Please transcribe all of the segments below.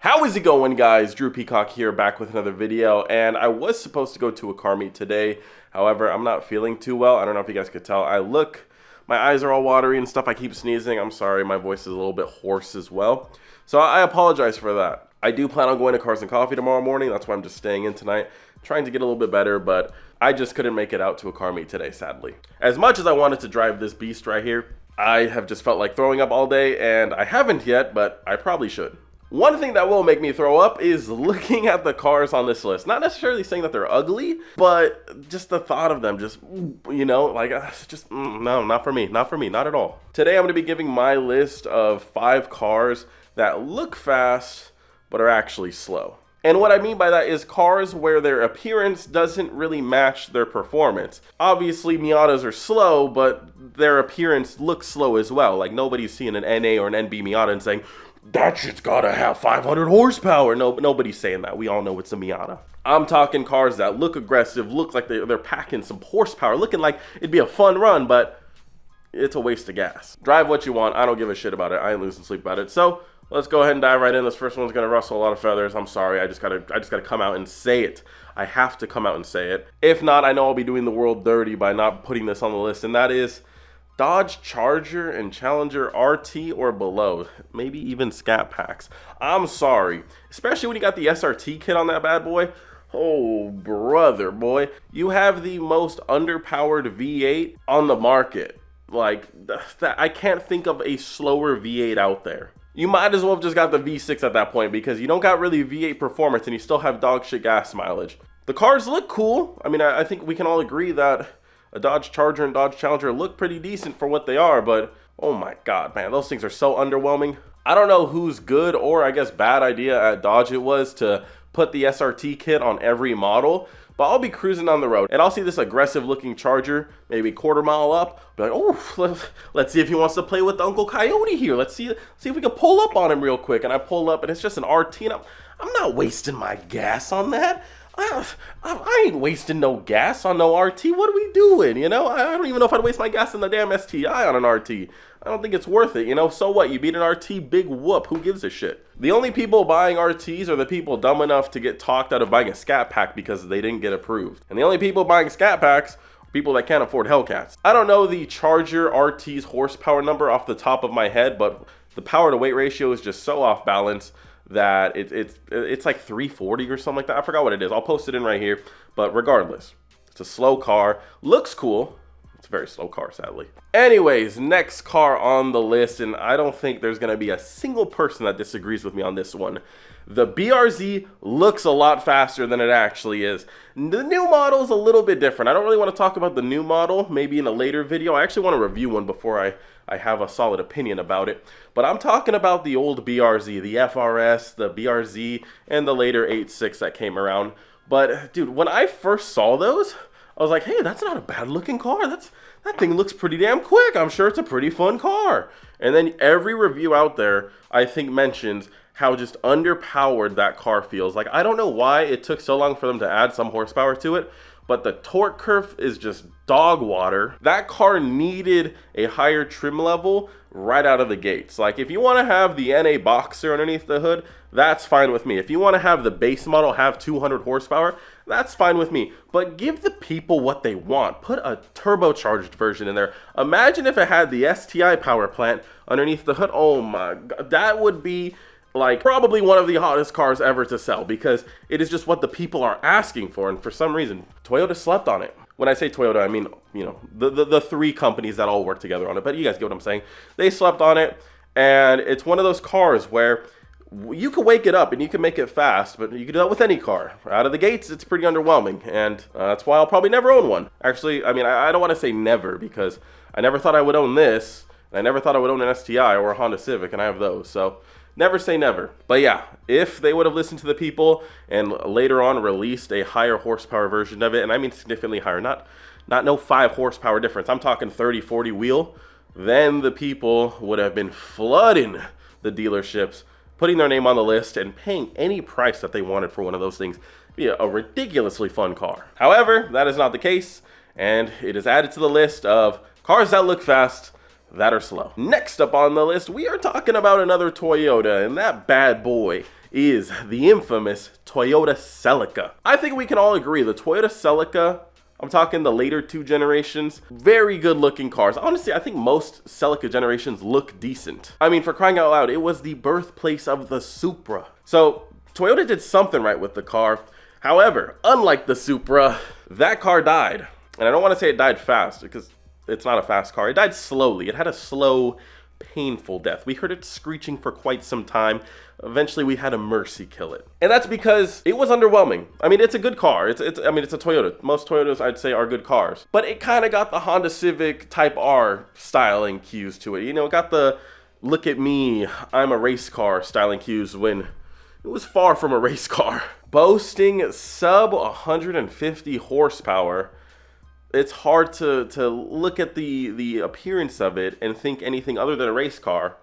How is it going, guys? Drew Peacock here, back with another video, and I was supposed to go to a car meet today. However, I'm not feeling too well. I don't know if you guys could tell. My eyes are all watery and stuff. I keep sneezing. I'm sorry, my voice is a little bit hoarse as well. So I apologize for that. I do plan on going to Cars and Coffee tomorrow morning. That's why I'm just staying in tonight, trying to get a little bit better, but I just couldn't make it out to a car meet today, sadly. As much as I wanted to drive this beast right here, I have just felt like throwing up all day, and I haven't yet, but I probably should. One thing that will make me throw up is looking at the cars on this list. Not necessarily saying that they're ugly, but just the thought of them, just, you know, like, no, not for me, not at all. Today I'm going to be giving my list of 5 cars that look fast, but are actually slow. And what I mean by that is cars where their appearance doesn't really match their performance. Obviously, Miatas are slow, but their appearance looks slow as well. Like, nobody's seeing an NA or an NB Miata and saying, that shit's gotta have 500 horsepower. No, nobody's saying that. We all know it's a Miata. I'm talking cars that look aggressive, look like they're packing some horsepower, looking like it'd be a fun run, but it's a waste of gas. Drive what you want. I don't give a shit about it. I ain't losing sleep about it. So let's go ahead and dive right in. This first one's gonna rustle a lot of feathers. I'm sorry. I just gotta come out and say it. I have to come out and say it. If not, I know I'll be doing the world dirty by not putting this on the list, and that is Dodge Charger and Challenger RT or below, maybe even Scat Packs. I'm sorry, especially when you got the SRT kit on that bad boy. Oh, brother, boy. You have the most underpowered V8 on the market. Like, I can't think of a slower V8 out there. You might as well have just got the V6 at that point because you don't got really V8 performance and you still have dog shit gas mileage. The cars look cool. I mean, I think we can all agree that a Dodge Charger and Dodge Challenger look pretty decent for what they are, but oh my god, man, those things are so underwhelming. I don't know whose good or I guess bad idea at Dodge it was to put the SRT kit on every model, but I'll be cruising on the road and I'll see this aggressive looking Charger, maybe quarter mile up, be like, oh, let's see if he wants to play with Uncle Coyote here. Let's see if we can pull up on him real quick. And I pull up and it's just an RT, and I'm not wasting my gas on that. I ain't wasting no gas on no RT. What are we doing? You know, I don't even know if I'd waste my gas on the damn STI on an RT. I don't think it's worth it. You know, so what? You beat an RT, big whoop. Who gives a shit? The only people buying RTs are the people dumb enough to get talked out of buying a Scat Pack because they didn't get approved. And the only people buying Scat Packs are people that can't afford Hellcats. I don't know the Charger RT's horsepower number off the top of my head, but the power to weight ratio is just so off balance that it's like 340 or something like that. I forgot what it is. I'll post it in right here. But regardless, it's a slow car. Looks cool. It's a very slow car, sadly. Anyways, next car on the list, and I don't think there's going to be a single person that disagrees with me on this one. The BRZ looks a lot faster than it actually is. The new model is a little bit different. I don't really want to talk about the new model, maybe in a later video. I actually want to review one before I have a solid opinion about it. But I'm talking about the old BRZ, the FRS, the BRZ, and the later 8.6 that came around. But dude, when I first saw those, I was like, hey, that's not a bad looking car. That thing looks pretty damn quick. I'm sure it's a pretty fun car. And then every review out there, I think, mentions how just underpowered that car feels. Like, I don't know why it took so long for them to add some horsepower to it, but the torque curve is just dog water. That car needed a higher trim level right out of the gates. Like, if you want to have the NA Boxer underneath the hood, that's fine with me. If you want to have the base model have 200 horsepower, that's fine with me. But give the people what they want. Put a turbocharged version in there. Imagine if it had the STI power plant underneath the hood. Oh my god, that would be like probably one of the hottest cars ever to sell, because it is just what the people are asking for, and for some reason Toyota slept on it. When I say Toyota, I mean, you know, the 3 companies that all work together on it, but you guys get what I'm saying. They slept on it, and it's one of those cars where you can wake it up and you can make it fast, but you can do that with any car. Out of the gates, it's pretty underwhelming, and that's why I'll probably never own one. Actually, I mean, I don't want to say never, because I never thought I would own this, and I never thought I would own an STI or a Honda Civic, and I have those, so never say never. But yeah, if they would have listened to the people and later on released a higher horsepower version of it, and I mean significantly higher, not no 5 horsepower difference, I'm talking 30, 40 wheel, then the people would have been flooding the dealerships, putting their name on the list and paying any price that they wanted for one of those things. It'd be a ridiculously fun car. However, that is not the case, and it is added to the list of cars that look fast that are slow. Next up on the list, we are talking about another Toyota, and that bad boy is the infamous Toyota Celica. I think we can all agree the Toyota Celica, I'm talking the later two generations, very good looking cars. Honestly, I think most Celica generations look decent. I mean, for crying out loud, it was the birthplace of the Supra. So Toyota did something right with the car. However, unlike the Supra, that car died. And I don't want to say it died fast because it's not a fast car. It died slowly. It had a slow, painful death. We heard it screeching for quite some time. Eventually we had a Mercy kill it. And that's because it was underwhelming. I mean, it's a good car. It's a Toyota. Most Toyotas, I'd say, are good cars. But it kind of got the Honda Civic Type R styling cues to it. You know, it got the look at me, I'm a race car styling cues when it was far from a race car. Boasting sub 150 horsepower, it's hard to look at the appearance of it and think anything other than a race car,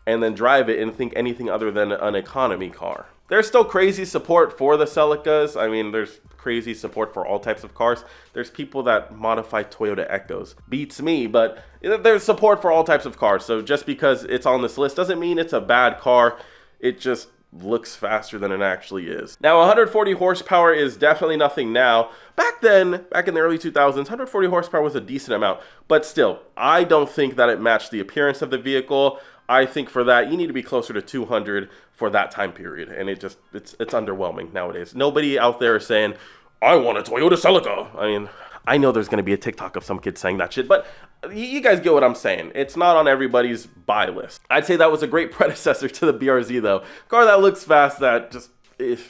and then drive it and think anything other than an economy car. There's still crazy support for the Celicas. I mean, there's crazy support for all types of cars. There's people that modify Toyota Echoes. Beats me, but there's support for all types of cars. So just because it's on this list doesn't mean it's a bad car. It just looks faster than it actually is. Now, 140 horsepower is definitely nothing now. Back then, back in the early 2000s, 140 horsepower was a decent amount, but still, I don't think that it matched the appearance of the vehicle. I think for that, you need to be closer to 200 for that time period, and it's underwhelming nowadays. Nobody out there is saying, I want a Toyota Celica. I mean, I know there's going to be a TikTok of some kid saying that shit, but you guys get what I'm saying. It's not on everybody's buy list. I'd say that was a great predecessor to the BRZ, though. Car that looks fast, that just,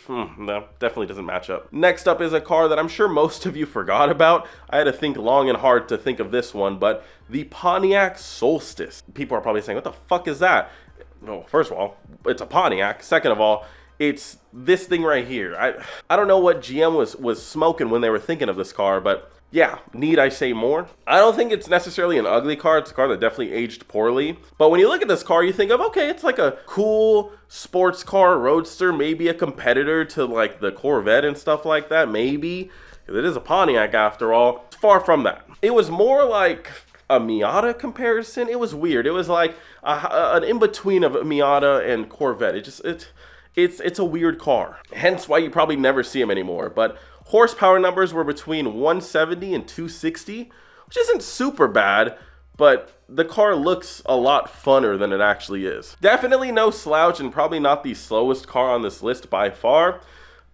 no, definitely doesn't match up. Next up is a car that I'm sure most of you forgot about. I had to think long and hard to think of this one, but the Pontiac Solstice. People are probably saying, what the fuck is that? No, first of all, it's a Pontiac. Second of all, it's this thing right here. I don't know what GM was smoking when they were thinking of this car, but yeah, need I say more? I don't think it's necessarily an ugly car. It's a car that definitely aged poorly. But when you look at this car, you think of, okay, it's like a cool sports car roadster, maybe a competitor to like the Corvette and stuff like that, maybe. It is a Pontiac after all. It's far from that. It was more like a Miata comparison. It was weird. It was like an in-between of a Miata and Corvette. It's a weird car. Hence why you probably never see them anymore. But horsepower numbers were between 170 and 260, which isn't super bad, but the car looks a lot funner than it actually is. Definitely no slouch and probably not the slowest car on this list by far,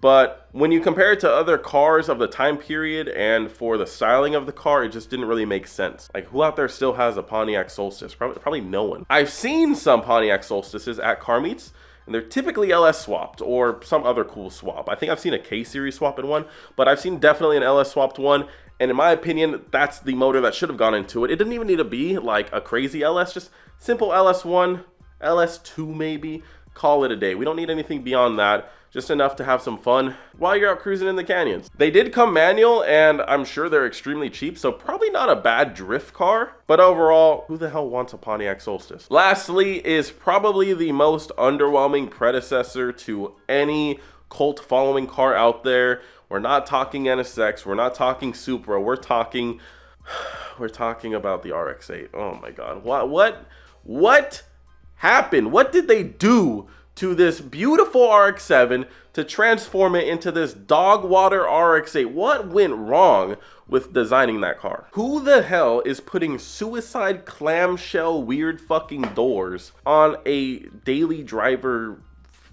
but when you compare it to other cars of the time period and for the styling of the car, it just didn't really make sense. Like, who out there still has a Pontiac Solstice? Probably no one. I've seen some Pontiac Solstices at car meets, and they're typically LS swapped or some other cool swap. I think I've seen a K-Series swap in one, but I've seen definitely an LS swapped one. And in my opinion, that's the motor that should have gone into it. It didn't even need to be like a crazy LS, just simple LS1, LS2 maybe, call it a day. We don't need anything beyond that, just enough to have some fun while you're out cruising in the canyons. They did come manual, and I'm sure they're extremely cheap, so probably not a bad drift car. But overall, who the hell wants a Pontiac Solstice? Lastly is probably the most underwhelming predecessor to any cult following car out there. We're not talking NSX, we're not talking Supra, we're talking about the RX-8. Oh my God, what happened? What did they do to this beautiful RX-7 to transform it into this dog water RX-8? What went wrong with designing that car? Who the hell is putting suicide clamshell weird fucking doors on a daily driver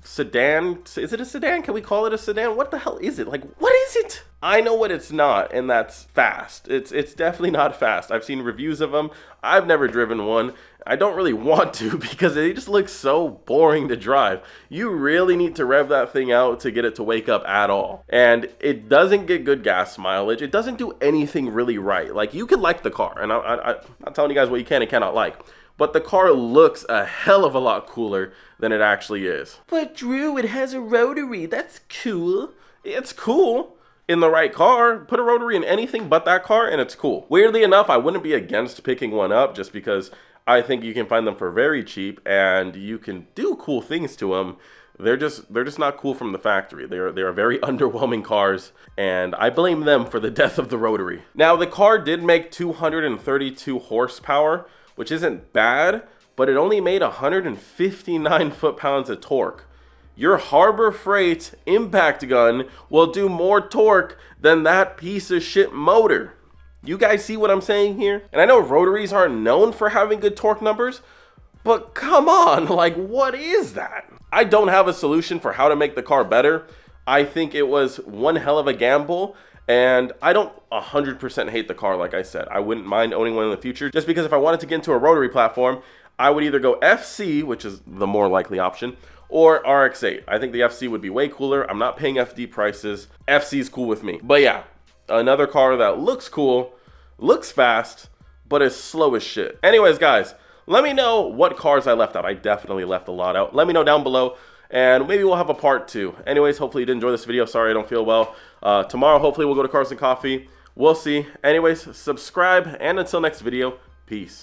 sedan? Is it a sedan? Can we call it a sedan? What the hell is it? Like, what is it? I know what it's not, and that's fast. It's definitely not fast. I've seen reviews of them. I've never driven one. I don't really want to because they just look so boring to drive. You really need to rev that thing out to get it to wake up at all. And it doesn't get good gas mileage. It doesn't do anything really right. Like, you can like the car, and I'm not telling you guys what you can and cannot like, but the car looks a hell of a lot cooler than it actually is. But Drew, it has a rotary. That's cool. It's cool in the right car. Put a rotary in anything but that car and it's cool. Weirdly enough, I wouldn't be against picking one up just because I think you can find them for very cheap and you can do cool things to them. They're just not cool from the factory. They are very underwhelming cars, and I blame them for the death of the rotary. Now, the car did make 232 horsepower, which isn't bad, but it only made 159 foot-pounds of torque. your Harbor Freight impact gun will do more torque than that piece of shit motor. You guys see what I'm saying here? And I know rotaries aren't known for having good torque numbers, but come on, like, what is that? I don't have a solution for how to make the car better. I think it was one hell of a gamble, and I don't 100% hate the car, like I said. I wouldn't mind owning one in the future, just because if I wanted to get into a rotary platform, I would either go FC, which is the more likely option, or RX-8. I think the FC would be way cooler. I'm not paying FD prices. FC is cool with me. But yeah, another car that looks cool, looks fast, but is slow as shit. Anyways, guys, let me know what cars I left out. I definitely left a lot out. Let me know down below, and maybe we'll have a part 2. Anyways, hopefully you did enjoy this video. Sorry I don't feel well. Tomorrow, hopefully we'll go to Cars and Coffee. We'll see. Anyways, subscribe, and until next video, peace.